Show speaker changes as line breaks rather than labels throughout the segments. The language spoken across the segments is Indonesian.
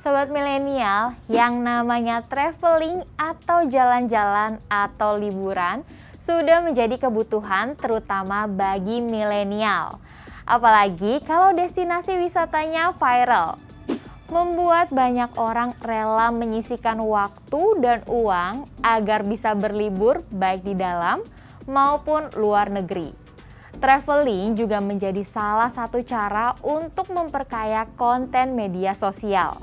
Sobat milenial, yang namanya traveling atau jalan-jalan atau liburan sudah menjadi kebutuhan terutama bagi milenial. Apalagi kalau destinasi wisatanya viral. Membuat banyak orang rela menyisihkan waktu dan uang agar bisa berlibur baik di dalam maupun luar negeri. Traveling juga menjadi salah satu cara untuk memperkaya konten media sosial.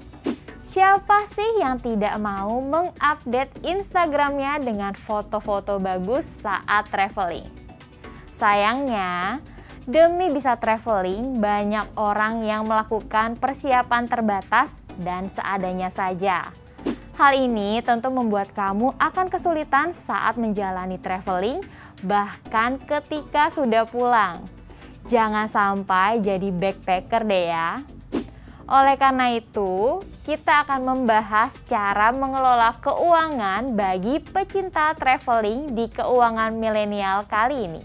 Siapa sih yang tidak mau mengupdate Instagramnya dengan foto-foto bagus saat traveling? Sayangnya, demi bisa traveling, banyak orang yang melakukan persiapan terbatas dan seadanya saja. Hal ini tentu membuat kamu akan kesulitan saat menjalani traveling, bahkan ketika sudah pulang. Jangan sampai jadi backpacker deh ya. Oleh karena itu, kita akan membahas cara mengelola keuangan bagi pecinta traveling di keuangan milenial kali ini.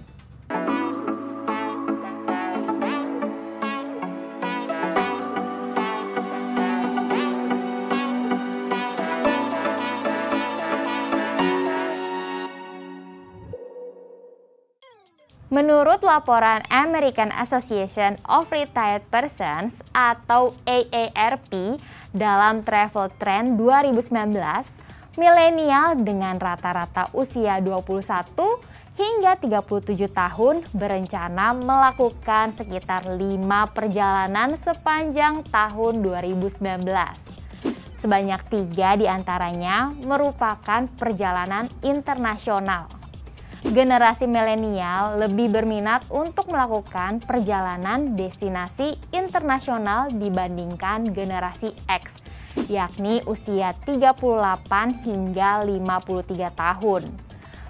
Menurut laporan American Association of Retired Persons atau AARP dalam Travel Trend 2019, milenial dengan rata-rata usia 21 hingga 37 tahun berencana melakukan sekitar 5 perjalanan sepanjang tahun 2019. Sebanyak 3 diantaranya merupakan perjalanan internasional. Generasi milenial lebih berminat untuk melakukan perjalanan destinasi internasional dibandingkan generasi X, yakni usia 38 hingga 53 tahun.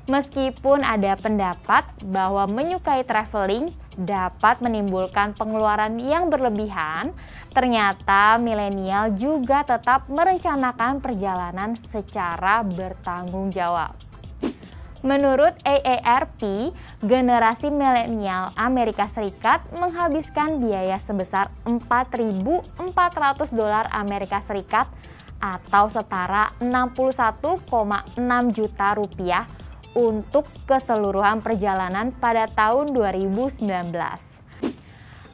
Meskipun ada pendapat bahwa menyukai traveling dapat menimbulkan pengeluaran yang berlebihan, ternyata milenial juga tetap merencanakan perjalanan secara bertanggung jawab. Menurut AARP, generasi milenial Amerika Serikat menghabiskan biaya sebesar $4.400 Amerika Serikat atau setara 61,6 juta rupiah untuk keseluruhan perjalanan pada tahun 2019.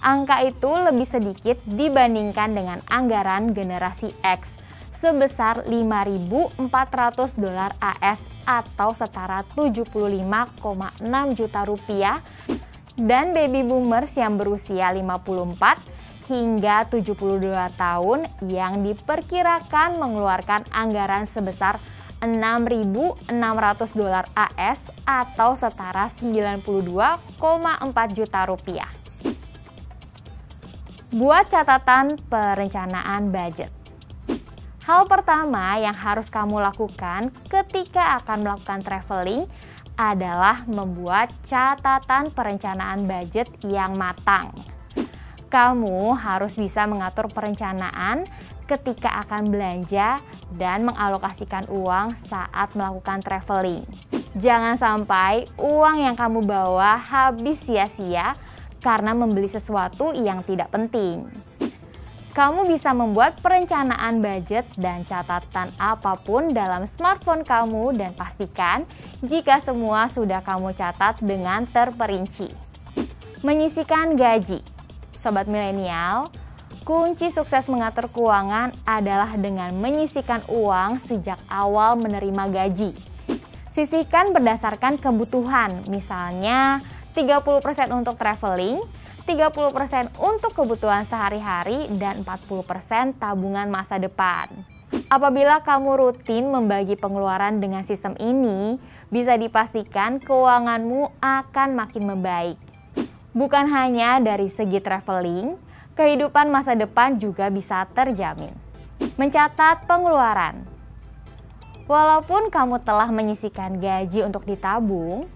Angka itu lebih sedikit dibandingkan dengan anggaran generasi X sebesar $5.400 AS atau setara 75,6 juta rupiah, dan baby boomers yang berusia 54 hingga 72 tahun yang diperkirakan mengeluarkan anggaran sebesar $6.600 AS atau setara 92,4 juta rupiah. Buat catatan perencanaan budget. Hal pertama yang harus kamu lakukan ketika akan melakukan traveling adalah membuat catatan perencanaan budget yang matang. Kamu harus bisa mengatur perencanaan ketika akan belanja dan mengalokasikan uang saat melakukan traveling. Jangan sampai uang yang kamu bawa habis sia-sia karena membeli sesuatu yang tidak penting. Kamu bisa membuat perencanaan budget dan catatan apapun dalam smartphone kamu dan pastikan jika semua sudah kamu catat dengan terperinci. Menyisihkan gaji. Sobat milenial, kunci sukses mengatur keuangan adalah dengan menyisihkan uang sejak awal menerima gaji. Sisihkan berdasarkan kebutuhan, misalnya 30% untuk traveling, 30% untuk kebutuhan sehari-hari, dan 40% tabungan masa depan. Apabila kamu rutin membagi pengeluaran dengan sistem ini, bisa dipastikan keuanganmu akan makin membaik. Bukan hanya dari segi traveling, kehidupan masa depan juga bisa terjamin. Mencatat pengeluaran. Walaupun kamu telah menyisihkan gaji untuk ditabung,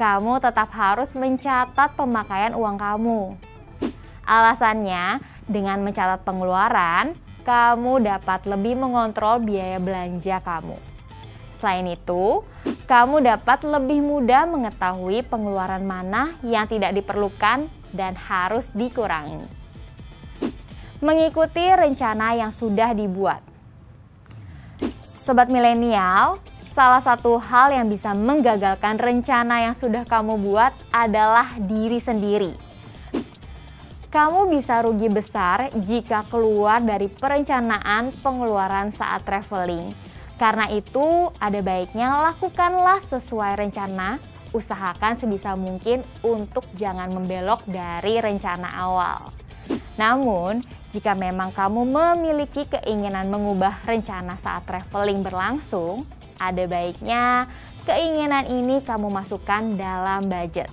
kamu tetap harus mencatat pemakaian uang kamu. Alasannya, dengan mencatat pengeluaran, kamu dapat lebih mengontrol biaya belanja kamu. Selain itu, kamu dapat lebih mudah mengetahui pengeluaran mana yang tidak diperlukan dan harus dikurangi. Mengikuti rencana yang sudah dibuat. Sobat milenial, salah satu hal yang bisa menggagalkan rencana yang sudah kamu buat adalah diri sendiri. Kamu bisa rugi besar jika keluar dari perencanaan pengeluaran saat traveling. Karena itu, ada baiknya lakukanlah sesuai rencana, usahakan sebisa mungkin untuk jangan membelok dari rencana awal. Namun, jika memang kamu memiliki keinginan mengubah rencana saat traveling berlangsung, ada baiknya keinginan ini kamu masukkan dalam budget.